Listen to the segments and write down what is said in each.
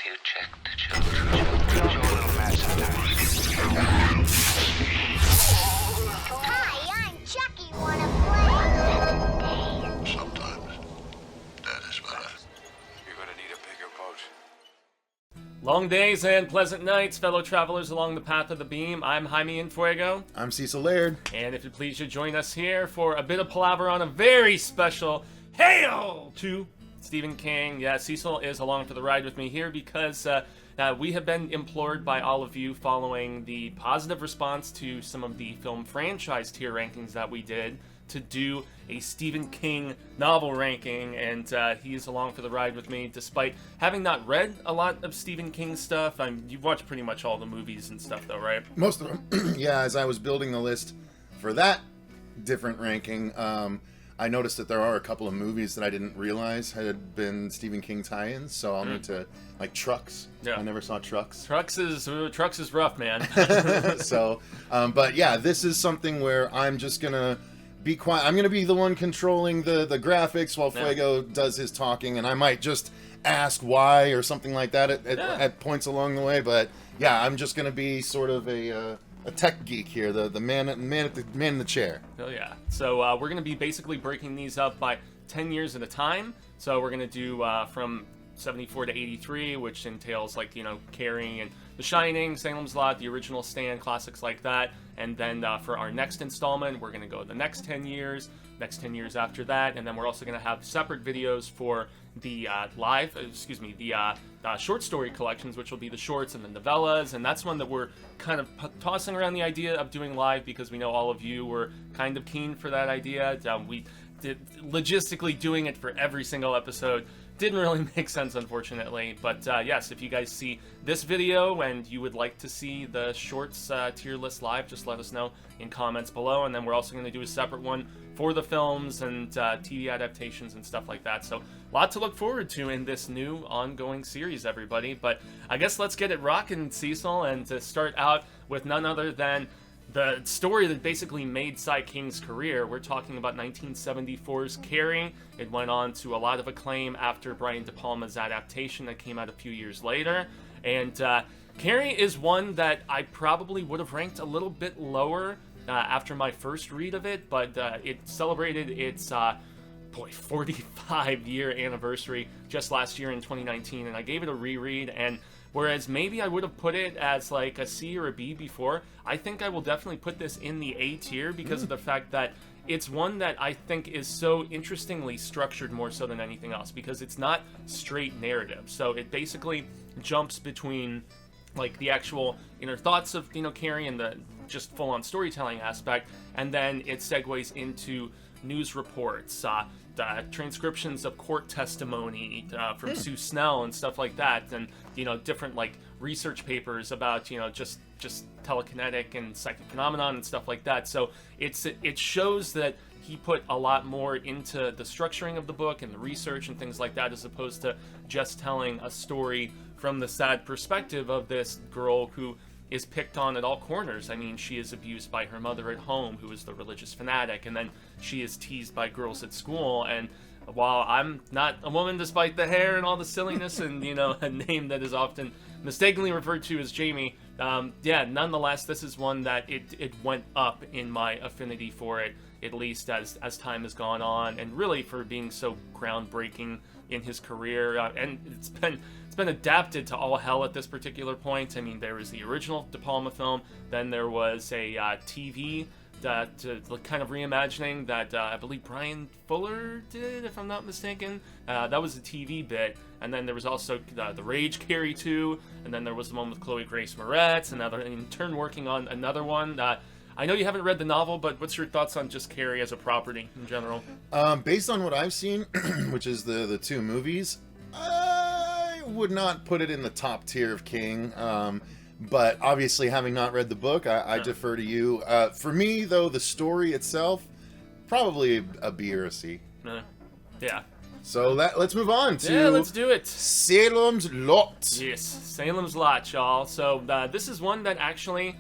you check the children? Hi, I'm Chucky. Wanna play? Sometimes that is better. You're gonna need a bigger boat. Long days and pleasant nights, fellow travelers along the path of the beam. I'm Jaime and Fuego. I'm Cecil Laird. And if you please, you join us here for a bit of palaver on a very special Hail to Stephen King. Yeah, Cecil is along for the ride with me here because we have been implored by all of you following the positive response to some of the film franchise tier rankings that we did to do a Stephen King novel ranking, and he's along for the ride with me despite having not read a lot of Stephen King stuff. You've watched pretty much all the movies and stuff though, right? Most of them. Yeah, as I was building the list for that different ranking, I noticed that there are a couple of movies that I didn't realize had been Stephen King tie-ins, so I'll need to, like Trucks. Yeah. I never saw Trucks. Trucks is rough, man. So, but yeah, this is something where I'm just gonna be quiet. I'm gonna be the one controlling the graphics while Fuego does his talking, and I might just ask why or something like that at points along the way. But yeah, I'm just gonna be sort of a tech geek here, the man in the chair. Oh yeah. So we're going to be basically breaking these up by 10 years at a time. So we're going to do from 74 to 83, which entails like, Carrie and The Shining, Salem's Lot, the original Stand, classics like that. And then for our next installment, we're going to go the next 10 years after that, and then we're also going to have separate videos for the short story collections, which will be the shorts and the novellas, and that's one that we're kind of tossing around the idea of doing live because we know all of you were kind of keen for that idea. We did logistically doing it for every single episode didn't really make sense, unfortunately, but yes, if you guys see this video and you would like to see the shorts tier list live, just let us know in comments below, and then we're also going to do a separate one for the films and TV adaptations and stuff like that. So a lot to look forward to in this new ongoing series, everybody. But I guess let's get it rocking, Cecil, and to start out with none other than the story that basically made Cy King's career. We're talking about 1974's Carrie. It went on to a lot of acclaim after Brian De Palma's adaptation that came out a few years later. And Carrie is one that I probably would have ranked a little bit lower after my first read of it, but it celebrated its 45-year anniversary just last year in 2019, and I gave it a reread, and whereas maybe I would have put it as like a C or a B before, I think I will definitely put this in the A tier because of the fact that it's one that I think is so interestingly structured more so than anything else, because it's not straight narrative. So it basically jumps between like the actual inner thoughts of Carrie and the just full-on storytelling aspect, and then it segues into news reports, transcriptions of court testimony from Sue Snell and stuff like that, and different like research papers about just telekinetic and psychic phenomenon and stuff like that. So it shows that he put a lot more into the structuring of the book and the research and things like that, as opposed to just telling a story from the sad perspective of this girl who is picked on at all corners. I mean, she is abused by her mother at home, who is the religious fanatic, and then she is teased by girls at school. And while I'm not a woman, despite the hair and all the silliness and, a name that is often mistakenly referred to as Jaime, nonetheless, this is one that it went up in my affinity for it, at least as time has gone on, and really for being so groundbreaking in his career. And it's been adapted to all hell at this particular point. I mean, there was the original De Palma film, then there was a TV kind of reimagining that I believe Brian Fuller did, if I'm not mistaken. That was a TV bit, and then there was also the Rage Carrie 2, and then there was the one with Chloe Grace Moretz, and in turn working on another one. I know you haven't read the novel, but what's your thoughts on just Carrie as a property in general? Based on what I've seen, which is the two movies, I would not put it in the top tier of King. But obviously, having not read the book, I defer to you. For me, though, the story itself, probably a B or a C. Yeah. So let's move on to... Yeah, let's do it. Salem's Lot. Yes, Salem's Lot, y'all. So this is one that actually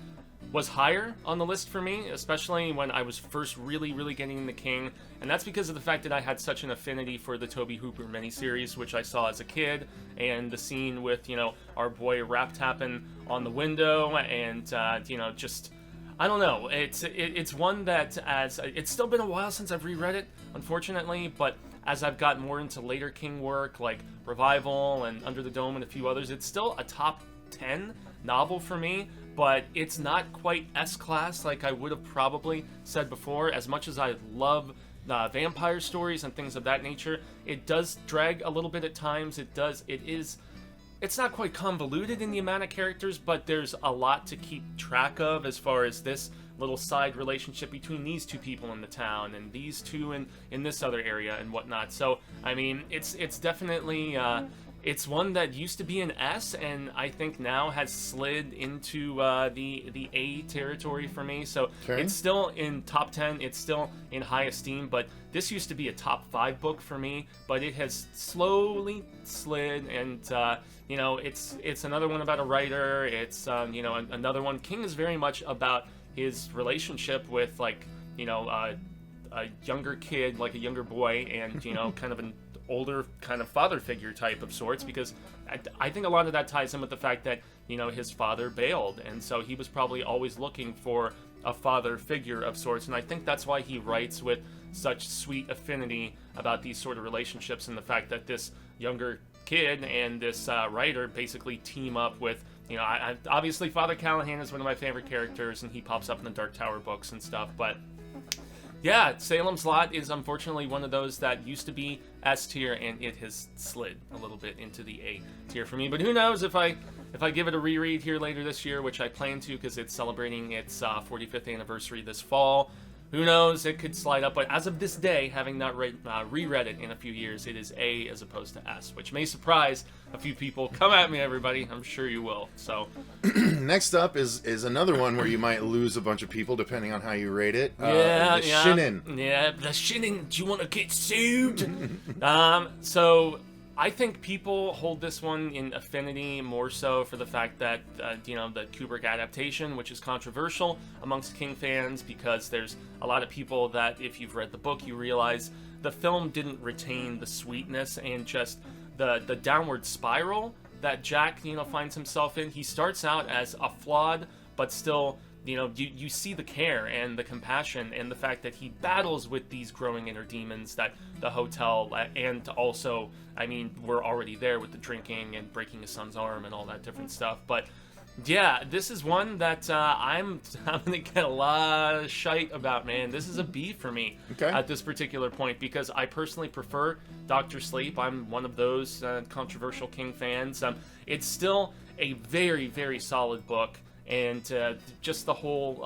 was higher on the list for me, especially when I was first really getting into King, and that's because of the fact that I had such an affinity for the Tobe Hooper miniseries, which I saw as a kid, and the scene with, our boy rap tapping on the window, and, just... I don't know. It's one that it's still been a while since I've reread it, unfortunately, but as I've gotten more into later King work like Revival and Under the Dome and a few others, it's still a top 10 novel for me, but it's not quite S-class like I would have probably said before. As much as I love vampire stories and things of that nature, it does drag a little bit at times. It's not quite convoluted in the amount of characters, but there's a lot to keep track of as far as this little side relationship between these two people in the town and these two in this other area and whatnot. So, I mean, it's definitely... it's one that used to be an S, and I think now has slid into the A territory for me. So It's still in top 10. It's still in high esteem, but this used to be a top 5 book for me. But it has slowly slid, and it's another one about a writer. It's another one. King is very much about his relationship with a younger kid, like a younger boy, and kind of an older kind of father figure type of sorts, because I think a lot of that ties in with the fact that his father bailed, and so he was probably always looking for a father figure of sorts, and I think that's why he writes with such sweet affinity about these sort of relationships, and the fact that this younger kid and this writer basically team up with obviously Father Callahan is one of my favorite characters, and he pops up in the Dark Tower books and stuff, but yeah, Salem's Lot is unfortunately one of those that used to be S tier, and it has slid a little bit into the A tier for me. But who knows if I give it a reread here later this year, which I plan to because it's celebrating its 45th anniversary this fall. Who knows, it could slide up, but as of this day, having not reread it in a few years, it is A as opposed to S, which may surprise a few people. Come at me, everybody. I'm sure you will. So, next up is another one where you might lose a bunch of people depending on how you rate it. The Shinin. Yeah, the Shinin. Do you want to get sued? So I think people hold this one in affinity more so for the fact that, the Kubrick adaptation, which is controversial amongst King fans, because there's a lot of people that, if you've read the book, you realize the film didn't retain the sweetness and just the downward spiral that Jack, finds himself in. He starts out as a flawed, but still... you see the care and the compassion and the fact that he battles with these growing inner demons that the hotel, and also, we're already there with the drinking and breaking his son's arm and all that different stuff. But yeah, this is one that I'm gonna get a lot of shite about, man. This is a B for me at this particular point, because I personally prefer Dr. Sleep. I'm one of those controversial King fans. It's still a very, very solid book. And just the whole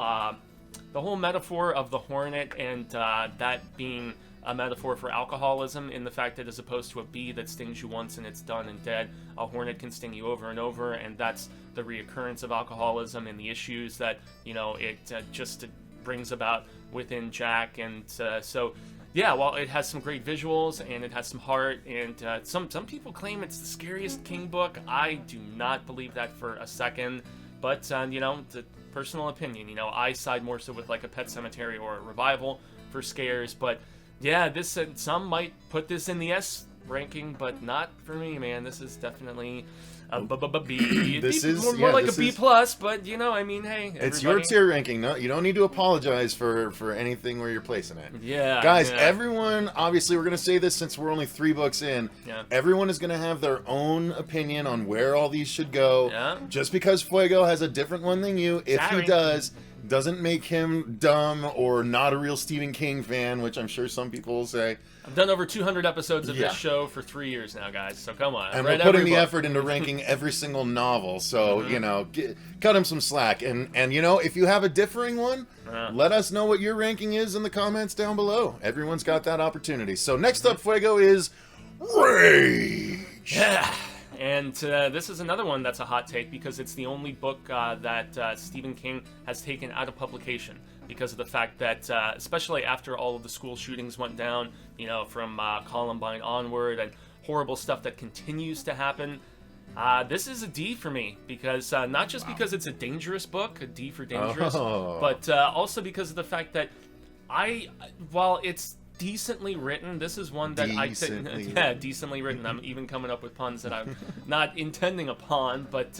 metaphor of the hornet, and that being a metaphor for alcoholism, in the fact that as opposed to a bee that stings you once and it's done and dead, a hornet can sting you over and over, and that's the reoccurrence of alcoholism and the issues that it just brings about within Jack. And so yeah, while it has some great visuals and it has some heart, and some people claim it's the scariest King book, I do not believe that for a second. But, it's a personal opinion. I side more so with like a Pet Sematary or a Revival for scares. But, yeah, some might put this in the S ranking, but not for me, man. This is definitely a B. This is more like a B+, but, hey, everybody... It's your tier ranking. No, you don't need to apologize for anything where you're placing it. Yeah. Guys, everyone, obviously we're going to say this since we're only 3 books in. Yeah. Everyone is going to have their own opinion on where all these should go. Yeah. Just because Fuego has a different one than you, if Sorry. he does, doesn't make him dumb or not a real Stephen King fan, which I'm sure some people will say. I've done over 200 episodes of this show for 3 years now, guys, so come on. And we're putting the effort into ranking every single novel, so, cut him some slack. And if you have a differing one, let us know what your ranking is in the comments down below. Everyone's got that opportunity. So next up, Fuego, is Rage. Yeah. And this is another one that's a hot take, because it's the only book that Stephen King has taken out of publication, because of the fact that, especially after all of the school shootings went down, from Columbine onward, and horrible stuff that continues to happen, This is a D for me because not just because it's a dangerous book, a D for dangerous, but also because of the fact that while it's decently written, this is one that decently written. I'm even coming up with puns that I'm not intending upon, but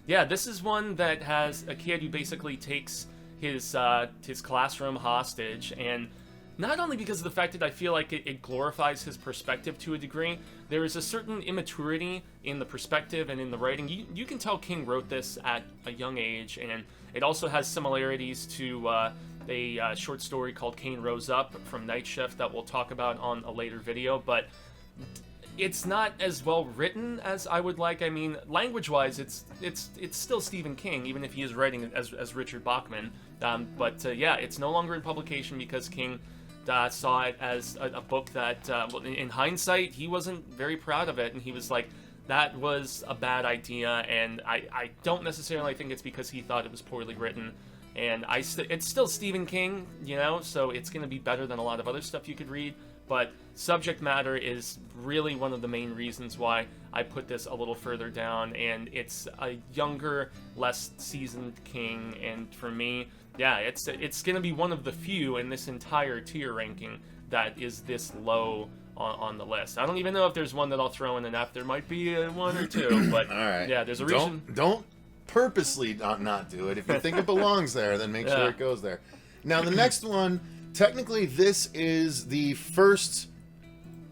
this is one that has a kid who basically takes his classroom hostage, and not only because of the fact that I feel like it glorifies his perspective to a degree, there is a certain immaturity in the perspective and in the writing. You can tell King wrote this at a young age, and it also has similarities to a short story called Cain Rose Up from Night Shift that we'll talk about on a later video, but it's not as well written as I would like. I mean, language-wise, it's still Stephen King, even if he is writing as Richard Bachman. But it's no longer in publication because King saw it as a book that, in hindsight, he wasn't very proud of it, and he was like, that was a bad idea, and I don't necessarily think it's because he thought it was poorly written. And it's still Stephen King, so it's going to be better than a lot of other stuff you could read. But subject matter is really one of the main reasons why I put this a little further down. And it's a younger, less seasoned King. And for me, it's going to be one of the few in this entire tier ranking that is this low on the list. I don't even know if there's one that I'll throw in an F. There might be one or two, but all right. Yeah, there's a reason. Don't purposely not do it. If you think it belongs there, then make sure it goes there. Now the next one, technically this is the first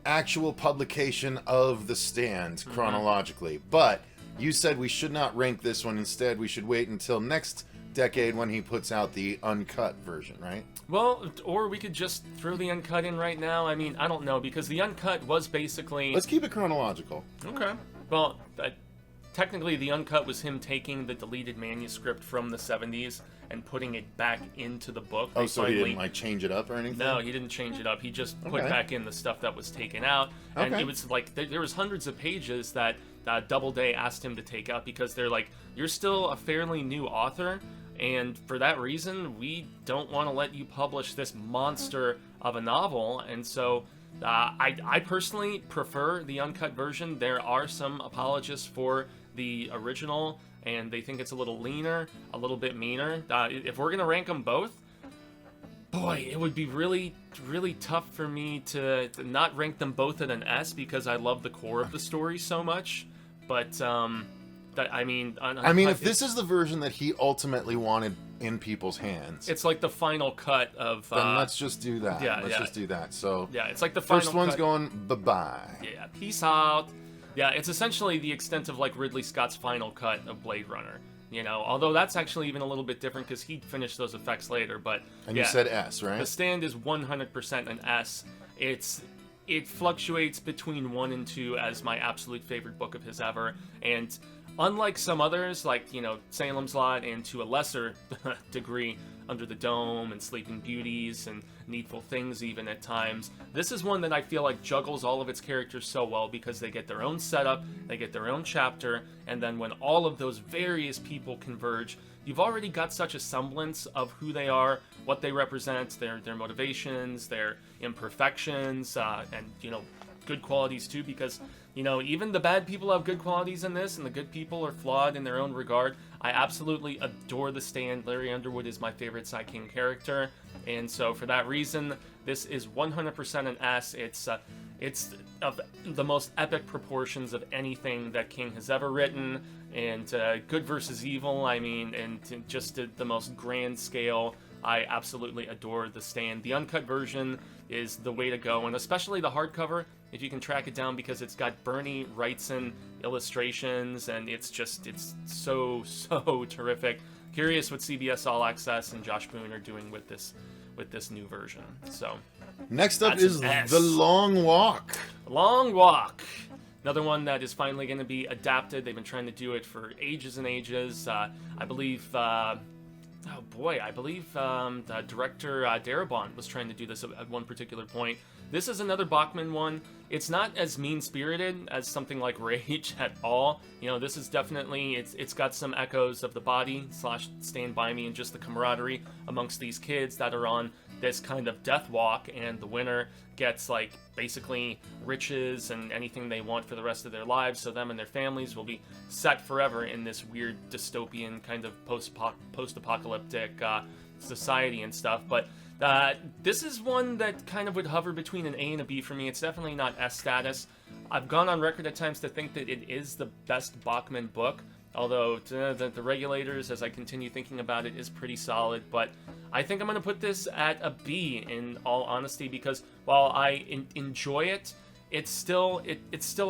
actual publication of The Stand chronologically, but you said we should not rank this one. Instead, we should wait until next decade when he puts out the uncut version, right? Well, or we could just throw the uncut in right now. I mean, I don't know, because the uncut was basically... Let's keep it chronological. Okay. Well, technically the uncut was him taking the deleted manuscript from the 70s and putting it back into the book. So he didn't change it up or anything? No, he didn't change it up. He just put back in the stuff that was taken out. And it was like, there was hundreds of pages that Doubleday asked him to take out because they're like, you're still a fairly new author, and for that reason, we don't want to let you publish this monster of a novel. And so I personally prefer the uncut version. There are some apologists for the original, and they think it's a little leaner, a little bit meaner. If we're going to rank them both, boy, it would be really, really tough for me to not rank them both at an S because I love the core of the story so much. But, if this is the version that he ultimately wanted in people's hands, it's like the final cut of... then let's just do that. Let's just do that. So yeah, it's like the final first one's cut. going bye-bye. Yeah, peace out. Yeah, it's essentially the extent of like Ridley Scott's final cut of Blade Runner. Although that's actually even a little bit different because he finished those effects later. But you said S, right? The Stand is 100% an S. It fluctuates between 1 and 2 as my absolute favorite book of his ever. And unlike some others, like, Salem's Lot, and to a lesser degree, Under the Dome and Sleeping Beauties and Needful Things even at times, this is one that I feel like juggles all of its characters so well because they get their own setup, they get their own chapter, and then when all of those various people converge, you've already got such a semblance of who they are, what they represent, their motivations, their imperfections, and, good qualities too, because, even the bad people have good qualities in this, and the good people are flawed in their own regard. I absolutely adore The Stand. Larry Underwood is my favorite Cy King character, and so for that reason, this is 100% an S. It's of the most epic proportions of anything that King has ever written, and good versus evil, and just the most grand scale. I absolutely adore The Stand. The uncut version is the way to go, and especially the hardcover, if you can track it down, because it's got Bernie Wrightson illustrations, and it's so terrific. Curious what CBS All Access and Josh Boone are doing with this new version. So next up is The Long Walk. Long Walk. Another one that is finally going to be adapted. They've been trying to do it for ages and ages. I believe the director Darabont was trying to do this at one particular point. This is another Bachman one. It's not as mean-spirited as something like Rage at all. This is definitely, it's got some echoes of The Body / Stand By Me, and just the camaraderie amongst these kids that are on this kind of death walk, and the winner gets like basically riches and anything they want for the rest of their lives, so them and their families will be set forever in this weird dystopian kind of post-apocalyptic society and stuff. But this is one that kind of would hover between an A and a B for me. It's definitely not S status. I've gone on record at times to think that it is the best Bachman book, although the Regulators, as I continue thinking about it, is pretty solid. But I think I'm going to put this at a B, in all honesty, because while I enjoy it, it's still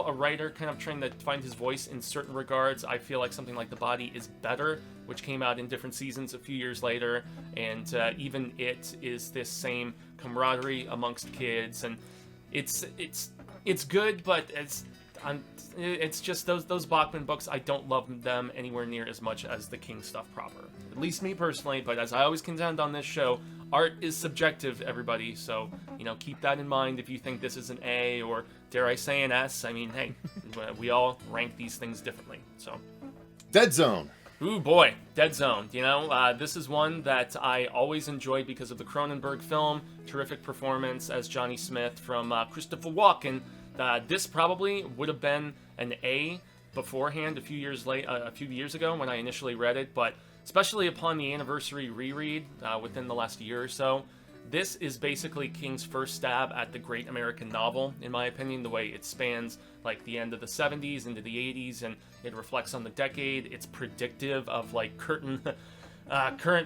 a writer kind of trying to find his voice in certain regards. I feel like something like The Body is better, which came out in different seasons a few years later, and even it is this same camaraderie amongst kids, and it's good, but it's just those Bachman books, I don't love them anywhere near as much as the King stuff proper. At least me personally, but as I always contend on this show, art is subjective, everybody, so, keep that in mind if you think this is an A, or dare I say an S. I mean, hey, we all rank these things differently, so. Dead Zone. Ooh, boy, Dead Zone. This is one that I always enjoyed because of the Cronenberg film. Terrific performance as Johnny Smith from Kristopher Walken. This probably would have been an A beforehand a few years ago when I initially read it, but especially upon the anniversary reread within the last year or so, this is basically King's first stab at the great American novel, in my opinion, the way it spans like the end of the 70s into the 80s, and it reflects on the decade. It's predictive of like current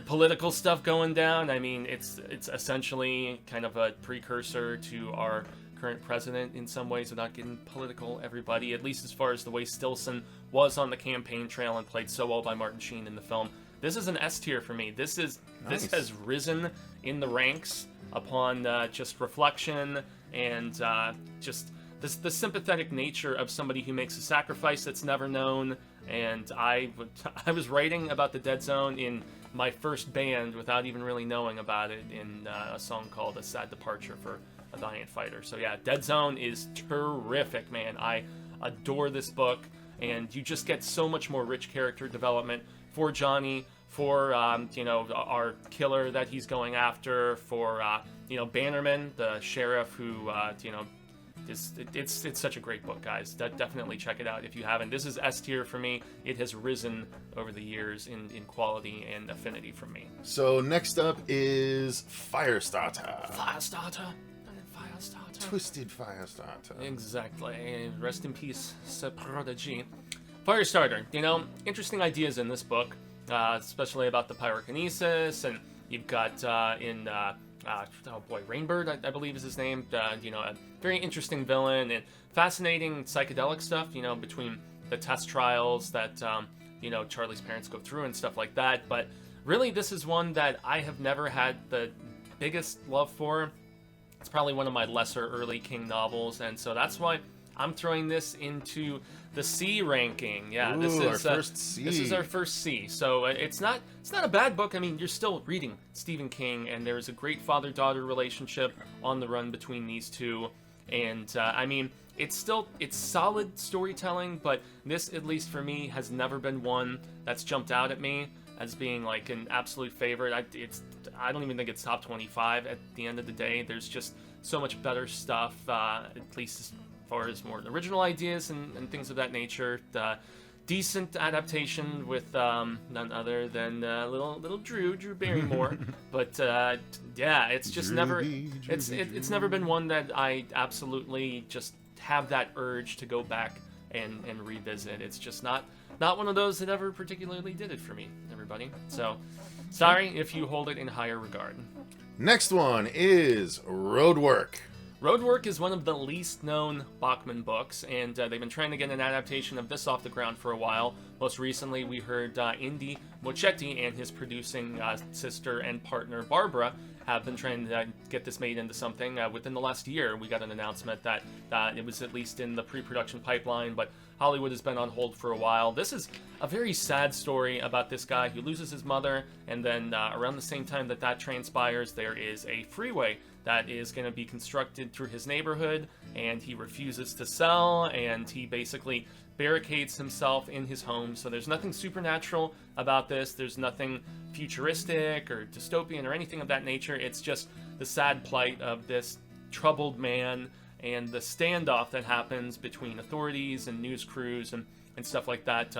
political stuff going down. I mean, it's essentially kind of a precursor to our current president in some ways, without getting political, everybody, at least as far as the way Stilson was on the campaign trail and played so well by Martin Sheen in the film. This is an S tier for me. This has risen in the ranks upon just reflection and just the sympathetic nature of somebody who makes a sacrifice that's never known. And I was writing about the Dead Zone in my first band without even really knowing about it, in a song called A Sad Departure for a Valiant Fighter. So yeah, Dead Zone is terrific, man. I adore this book, and you just get so much more rich character development for Johnny, for our killer that he's going after, for Bannerman, the sheriff, who it's such a great book, guys. Definitely check it out if you haven't. This is S tier for me. It has risen over the years in quality and affinity for me. So next up is Firestarter. Firestarter. Twisted Firestarter. Exactly. Rest in peace, Sir Prodigy. Firestarter. Interesting ideas in this book, especially about the pyrokinesis, and you've got Rainbird, I believe is his name. A very interesting villain and fascinating psychedelic stuff. Between the test trials that Charlie's parents go through and stuff like that. But really, this is one that I have never had the biggest love for. It's probably one of my lesser early King novels, and so that's why I'm throwing this into the C ranking. Yeah, Ooh, this is our first C. This is our first C. So it's not a bad book. I mean, you're still reading Stephen King, and there's a great father-daughter relationship on the run between these two. And I mean, it's solid storytelling, but this, at least for me, has never been one that's jumped out at me as being like an absolute favorite. I don't even think it's top 25 at the end of the day. There's just so much better stuff, at least as far as more original ideas and things of that nature. Decent adaptation with none other than little Drew Barrymore. But yeah, it's just it's never been one that I absolutely just have that urge to go back and revisit. It's just not one of those that ever particularly did it for me, everybody. So, sorry if you hold it in higher regard. Next one is Roadwork. Roadwork is one of the least known Bachman books, and they've been trying to get an adaptation of this off the ground for a while. Most recently, we heard Indy Mochetti and his producing sister and partner Barbara have been trying to get this made into something. Within the last year, we got an announcement that it was at least in the pre-production pipeline, but Hollywood has been on hold for a while. This is a very sad story about this guy who loses his mother, and then around the same time that transpires, there is a freeway that is going to be constructed through his neighborhood, and he refuses to sell, and he basically barricades himself in his home. So there's nothing supernatural about this. There's nothing futuristic or dystopian or anything of that nature. It's just the sad plight of this troubled man and the standoff that happens between authorities and news crews and stuff like that.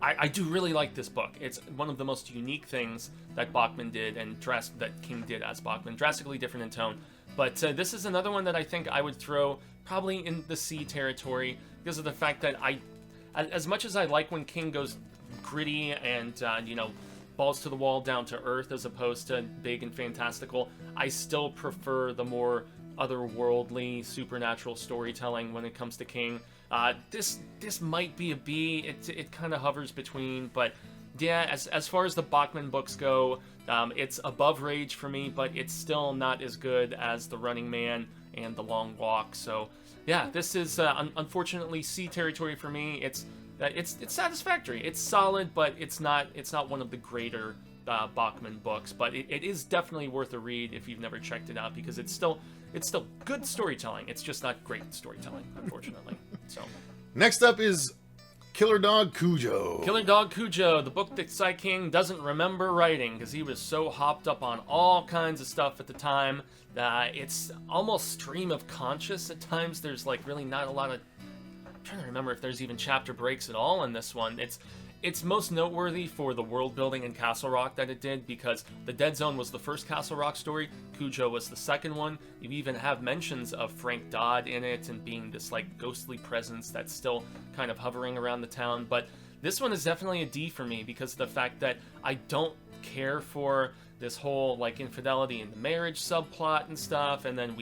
I do really like this book. It's one of the most unique things that Bachman did and that King did as Bachman. Drastically different in tone. But this is another one that I think I would throw probably in the C territory because of the fact that as much as I like when King goes gritty and, balls to the wall, down to earth as opposed to big and fantastical, I still prefer the more otherworldly, supernatural storytelling when it comes to King. This might be a B. It kind of hovers between, but yeah, as far as the Bachman books go, it's above Rage for me, but it's still not as good as The Running Man and The Long Walk. So yeah, this is unfortunately C territory for me. It's satisfactory. It's solid, but it's not one of the greater Bachman books. But it is definitely worth a read if you've never checked it out because it's still good storytelling. It's just not great storytelling, unfortunately. So Next up is Killer Dog Cujo. Killer Dog Cujo, the book that Cy King doesn't remember writing because he was so hopped up on all kinds of stuff at the time. It's almost stream of conscious at times. There's like really not a lot of... I'm trying to remember if there's even chapter breaks at all in this one. It's most noteworthy for the world building in Castle Rock that it did because the Dead Zone was the first Castle Rock story, Cujo was the second one. You even have mentions of Frank Dodd in it and being this like ghostly presence that's still kind of hovering around the town. But this one is definitely a D for me because of the fact that I don't care for this whole like infidelity in the marriage subplot and stuff, and then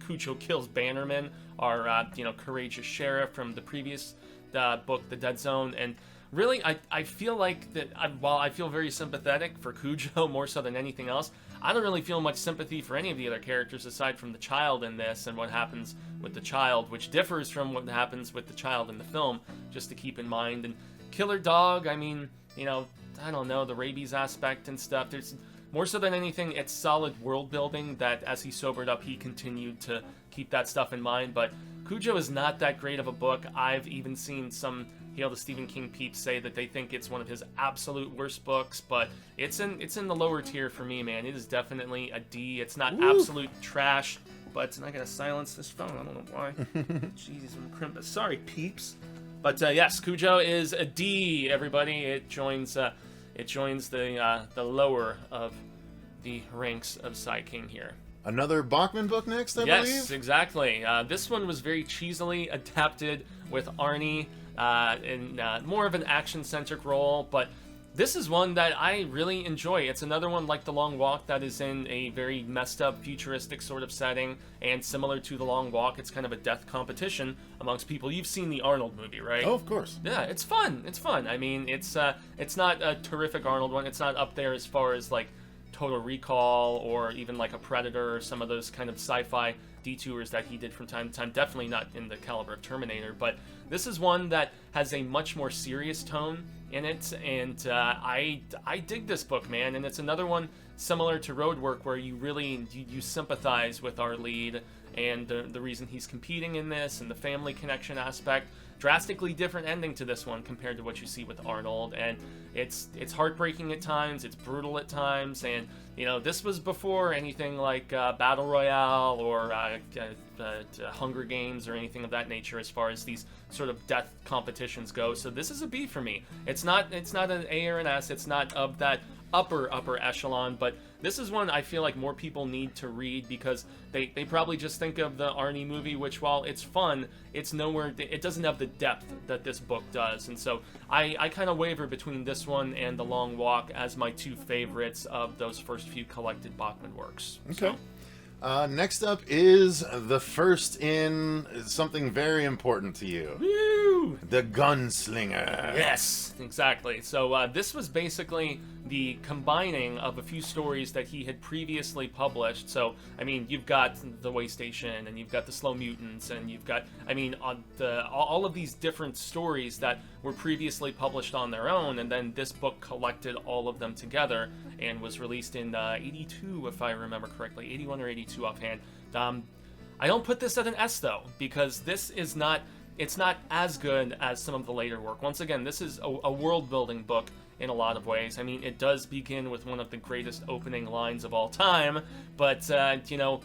Cujo kills Bannerman, our courageous sheriff from the previous book, The Dead Zone, and really, I feel like that while I feel very sympathetic for Cujo more so than anything else, I don't really feel much sympathy for any of the other characters aside from the child in this and what happens with the child, which differs from what happens with the child in the film, just to keep in mind. And Killer Dog, I mean, I don't know, the rabies aspect and stuff. There's more so than anything, it's solid world building that as he sobered up, he continued to keep that stuff in mind. But Cujo is not that great of a book. I've even seen some the Stephen King peeps say that they think it's one of his absolute worst books, but it's in the lower tier for me, man. It is definitely a D. It's not absolute trash, but I gotta silence this phone. I don't know why. Jesus, I'm crimping. Sorry, peeps. But yes, Cujo is a D. Everybody, it joins the lower of the ranks of Cy King here. Another Bachman book next, I believe? Yes, exactly. This one was very cheesily adapted with Arnie in more of an action-centric role, but this is one that I really enjoy. It's another one like The Long Walk that is in a very messed up, futuristic sort of setting, and similar to The Long Walk, it's kind of a death competition amongst people. You've seen the Arnold movie, right? Oh, of course. Yeah, it's fun. It's fun. I mean, it's not a terrific Arnold one. It's not up there as far as like Total Recall or even like a Predator or some of those kind of sci-fi detours that he did from time to time. Definitely not in the caliber of Terminator, but this is one that has a much more serious tone in it, and I dig this book, man. And it's another one similar to Roadwork where you really you sympathize with our lead and the reason he's competing in this and the family connection aspect. Drastically different ending to this one compared to what you see with Arnold, and it's heartbreaking at times, it's brutal at times, and this was before anything like Battle Royale or Hunger Games or anything of that nature as far as these sort of death competitions go. So this is a B for me. It's not an A or an S. It's not of that upper echelon, but this is one I feel like more people need to read because they probably just think of the Arnie movie, which while it's fun, it's nowhere, it doesn't have the depth that this book does. And so I kind of waver between this one and The Long Walk as my two favorites of those first few collected Bachman works. Okay. Next up is the first in something very important to you. Woo! The Gunslinger. Yes, exactly. So this was basically the combining of a few stories that he had previously published. So, I mean, you've got The Way Station, and you've got The Slow Mutants, and you've got, all of these different stories that were previously published on their own, and then this book collected all of them together and was released in 82, if I remember correctly, 81 or 82 offhand. I don't put this at an S, though, because this is not it's not as good as some of the later work. Once again, this is a world-building book in a lot of ways. I mean, it does begin with one of the greatest opening lines of all time, but, you know,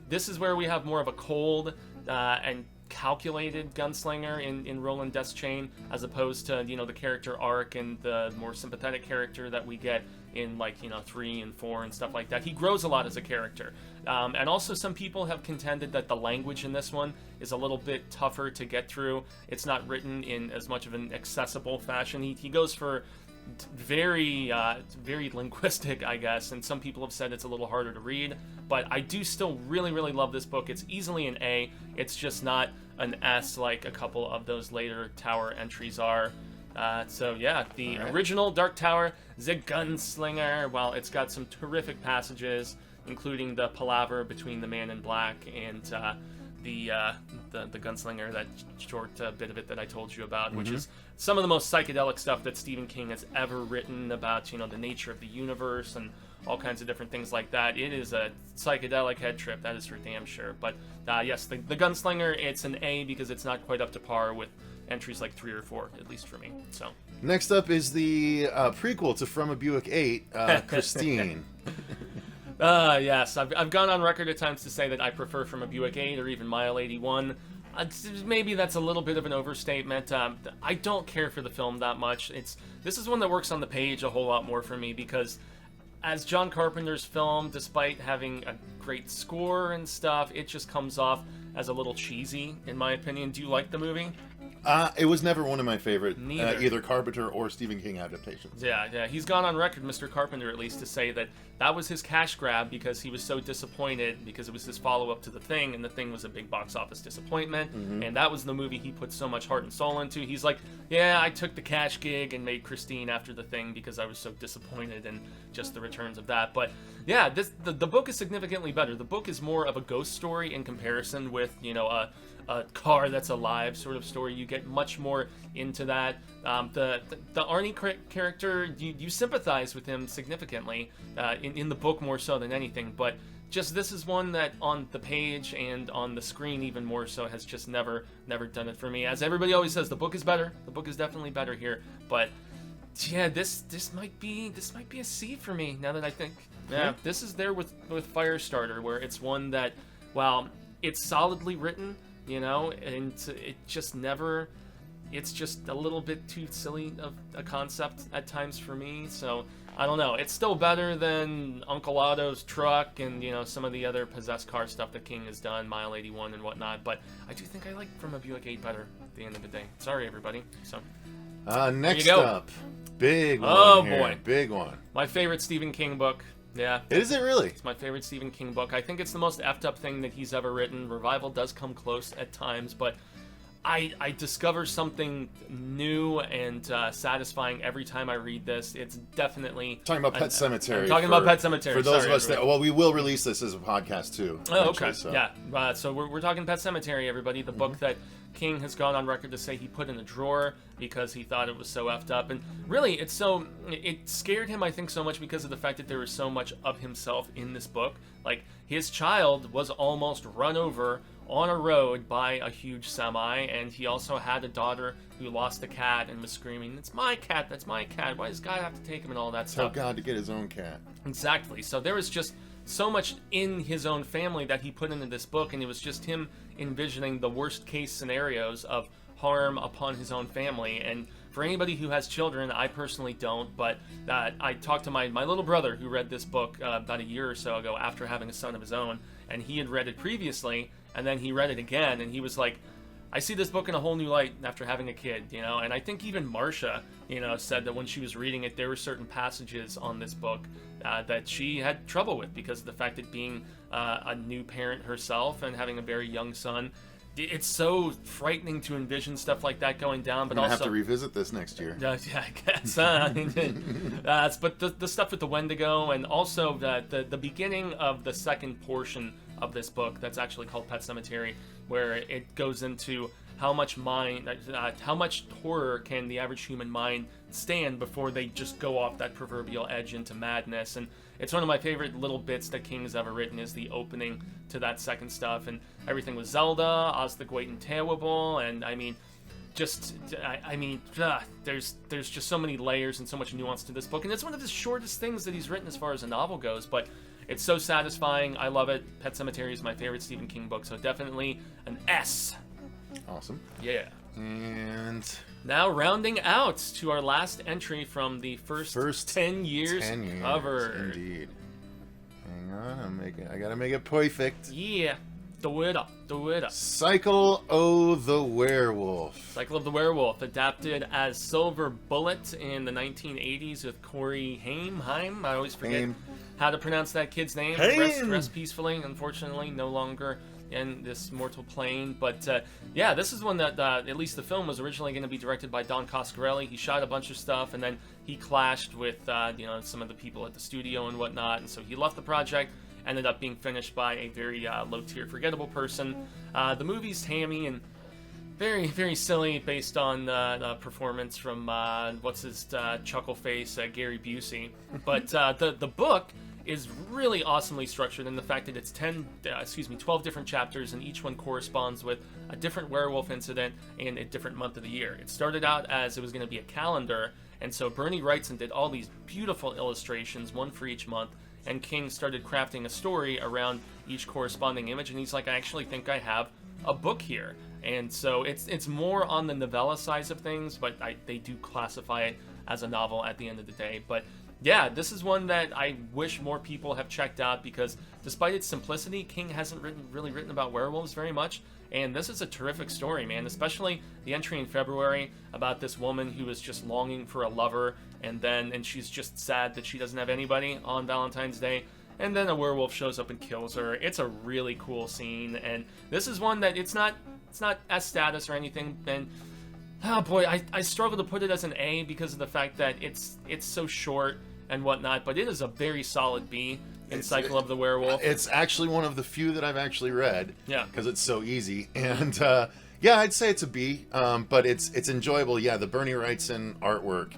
this is where we have more of a cold and calculated gunslinger in Roland Death's Chain, as opposed to, you know, the character arc and the more sympathetic character that we get in, like, you know, 3 and 4 and stuff like that. He grows a lot as a character. And also some people have contended that the language in this one is a little bit tougher to get through. It's not written in as much of an accessible fashion. He goes for very linguistic, I guess, and some people have said it's a little harder to read, but I do still really, really love this book. It's easily an A. It's just not an S like a couple of those later Tower entries are. So yeah, the original Dark Tower, the Gunslinger, well, it's got some terrific passages, including the palaver between the Man in Black and the Gunslinger, that short bit of it that I told you about, which is some of the most psychedelic stuff that Stephen King has ever written about, you know, the nature of the universe and all kinds of different things like that. It is a psychedelic head trip, that is for damn sure. But yes, the Gunslinger, it's an A because it's not quite up to par with entries like 3 or 4, at least for me. So Next up is the prequel to From a Buick 8, Christine. Yes, I've gone on record at times to say that I prefer From a Buick 8 or even Mile 81. Maybe that's a little bit of an overstatement. I don't care for the film that much. This is one that works on the page a whole lot more for me because as John Carpenter's film, despite having a great score and stuff, it just comes off as a little cheesy, in my opinion. Do you like the movie? It was never one of my favorite, Neither. either Carpenter or Stephen King adaptations. Yeah. He's gone on record, Mr. Carpenter at least, to say that was his cash grab because he was so disappointed because it was his follow-up to The Thing, and The Thing was a big box office disappointment, and that was the movie he put so much heart and soul into. He's like, yeah, I took the cash gig and made Christine after The Thing because I was so disappointed in just the returns of that. But yeah, the book is significantly better. The book is more of a ghost story in comparison with, you know, a car that's alive sort of story. You get much more into that. The Arnie character, you sympathize with him significantly in the book more so than anything, but just this is one that on the page and on the screen even more so has just never done it for me. As everybody always says, the book is better. The book is definitely better here, but yeah, this might be a C for me now that I think. Yeah, this is there with Firestarter, where it's one that, well, it's solidly written, you know, and it's just a little bit too silly of a concept at times for me. So I don't know. It's still better than Uncle Otto's truck and, you know, some of the other possessed car stuff that King has done, Mile 81 and whatnot. But I do think I like From a Buick 8 better at the end of the day. Sorry, everybody. So Next up, big one. Oh, here. boy. Big one. my favorite Stephen King book. Yeah. Is it really? It's my favorite Stephen King book. I think it's the most effed up thing that he's ever written. Revival does come close at times, but I discover something new and satisfying every time I read this. It's definitely... Talking about Pet Sematary. I'm talking about Pet Sematary. For those Sorry, of us everybody. that... Well, we will release this as a podcast, too. Oh, okay. So. Yeah. So we're talking Pet Sematary, everybody. The book that King has gone on record to say he put in a drawer because he thought it was so effed up. And really, it scared him, I think, so much because of the fact that there was so much of himself in this book. Like, his child was almost run over on a road by a huge semi, and he also had a daughter who lost a cat and was screaming, "It's my cat, that's my cat, why does God have to take him," and all that Tell stuff. God to get his own cat. Exactly. So there was just so much in his own family that he put into this book, and it was just him envisioning the worst case scenarios of harm upon his own family. And for anybody who has children, I personally don't, but I talked to my little brother who read this book about a year or so ago after having a son of his own, and he had read it previously, and then he read it again, and he was like, I see this book in a whole new light after having a kid, you know. And I think even Marcia, you know, said that when she was reading it, there were certain passages on this book that she had trouble with because of the fact that being a new parent herself and having a very young son, it's so frightening to envision stuff like that going down. But I'm gonna also have to revisit this next year. yeah, I guess. But the stuff with the Wendigo, and also the beginning of the second portion of this book that's actually called Pet Sematary, where it goes into how much horror can the average human mind stand before they just go off that proverbial edge into madness. And it's one of my favorite little bits that King has ever written, is the opening to that second stuff. And everything with Zelda, Oz the Great and Terrible, and I mean, there's just so many layers and so much nuance to this book, and it's one of the shortest things that he's written as far as a novel goes, but it's so satisfying. I love it. Pet Sematary is my favorite Stephen King book, so definitely an S. Awesome. Yeah. And now rounding out to our last entry from the first 10 years, 10 years covered. Indeed. Hang on, I gotta make it perfect. Yeah. Do it up. Cycle o' the Werewolf. Cycle of the Werewolf, adapted as Silver Bullet in the 1980s with Corey Haim. I always forget how to pronounce that kid's name. Rest peacefully. Unfortunately, no longer in this mortal plane. But yeah, this is one that at least the film was originally going to be directed by Don Coscarelli. He shot a bunch of stuff, and then he clashed with some of the people at the studio and whatnot, and so he left the project. Ended up being finished by a very low-tier, forgettable person. The movie's hammy and very, very silly, based on the performance from what's his chuckle face, Gary Busey. But the book is really awesomely structured in the fact that it's 12 different chapters, and each one corresponds with a different werewolf incident in a different month of the year. It started out as it was going to be a calendar, and so Bernie Wrightson did all these beautiful illustrations, one for each month. And King started crafting a story around each corresponding image, and he's like, I actually think I have a book here. And so it's more on the novella side of things, but they do classify it as a novel at the end of the day. But yeah, this is one that I wish more people have checked out, because despite its simplicity, King hasn't really written about werewolves very much. And this is a terrific story, man, especially the entry in February about this woman who is just longing for a lover, and she's just sad that she doesn't have anybody on Valentine's Day, and then a werewolf shows up and kills her. It's a really cool scene, and this is one that it's not as status or anything, and oh boy, I struggle to put it as an A because of the fact that it's so short and whatnot, but it is a very solid B in Cycle of the Werewolf. It's actually one of the few that I've actually read. Yeah. Because it's so easy. And yeah, I'd say it's a B, but it's enjoyable. Yeah, the Bernie Wrightson artwork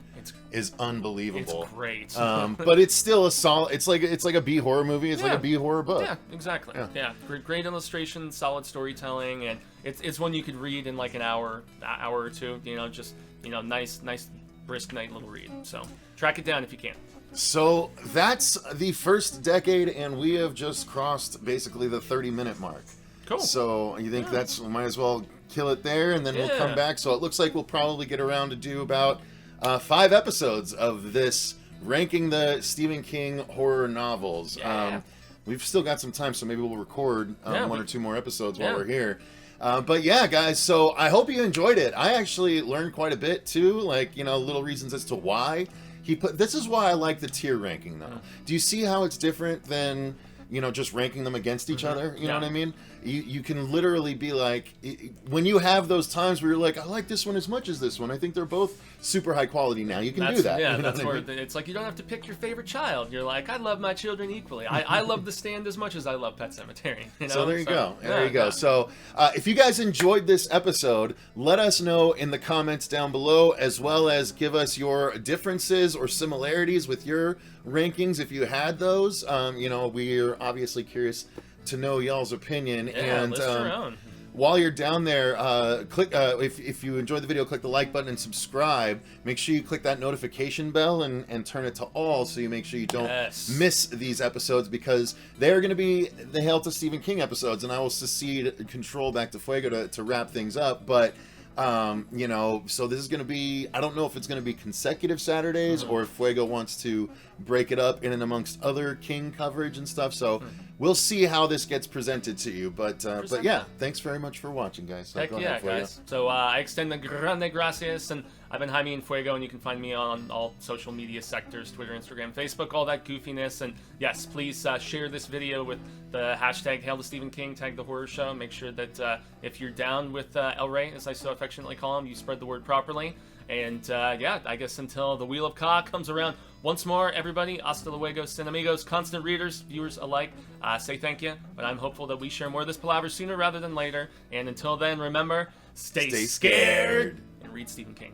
is unbelievable. It's great. But it's still a solid. It's like a B horror movie. It's like a B horror book. Yeah, exactly. Yeah, great illustration, solid storytelling, and it's one you could read in like an hour or two. Nice brisk night little read. So track it down if you can. So that's the first decade, and we have just crossed basically the 30-minute mark. Cool. So you think we might as well kill it there, and then we'll come back. So it looks like we'll probably get around to do about 5 episodes of this, ranking the Stephen King horror novels. Yeah. We've still got some time, so maybe we'll record 1 or 2 more episodes while we're here. But yeah, guys, so I hope you enjoyed it. I actually learned quite a bit, too, little reasons as to why he put... This is why I like the tier ranking, though. Do you see how it's different than, just ranking them against each other? You know what I mean? You can literally be like... When you have those times where you're like, I like this one as much as this one. I think they're both super high quality now. You can do that. Yeah, that's where it's like you don't have to pick your favorite child. You're like, I love my children equally. I love The Stand as much as I love Pet Sematary. So there you go. There you go. So if you guys enjoyed this episode, let us know in the comments down below, as well as give us your differences or similarities with your rankings if you had those. We're obviously curious to know y'all's opinion. And list your own. While you're down there, click if you enjoyed the video, click the like button and subscribe. Make sure you click that notification bell and turn it to all, so you make sure you don't miss these episodes, because they are going to be the Hail to Stephen King episodes, and I will secede control back to Fuego to wrap things up. But so this is going to be, I don't know if it's going to be consecutive Saturdays or if Fuego wants to break it up in and amongst other King coverage and stuff. So we'll see how this gets presented to you. But yeah, thanks very much for watching, guys. So Heck yeah, guys. So I extend the grande gracias, and I've been Jaime and Fuego, and you can find me on all social media sectors, Twitter, Instagram, Facebook, all that goofiness. And yes, please share this video with the hashtag Hail to Stephen King, tag the horror show. Make sure that if you're down with El Rey, as I so affectionately call him, you spread the word properly. And yeah, I guess until the Wheel of Ka comes around once more, everybody, hasta luego, sin amigos, constant readers, viewers alike, say thank you. But I'm hopeful that we share more of this palaver sooner rather than later. And until then, remember, Stay Stay scared. scared. And read Stephen King.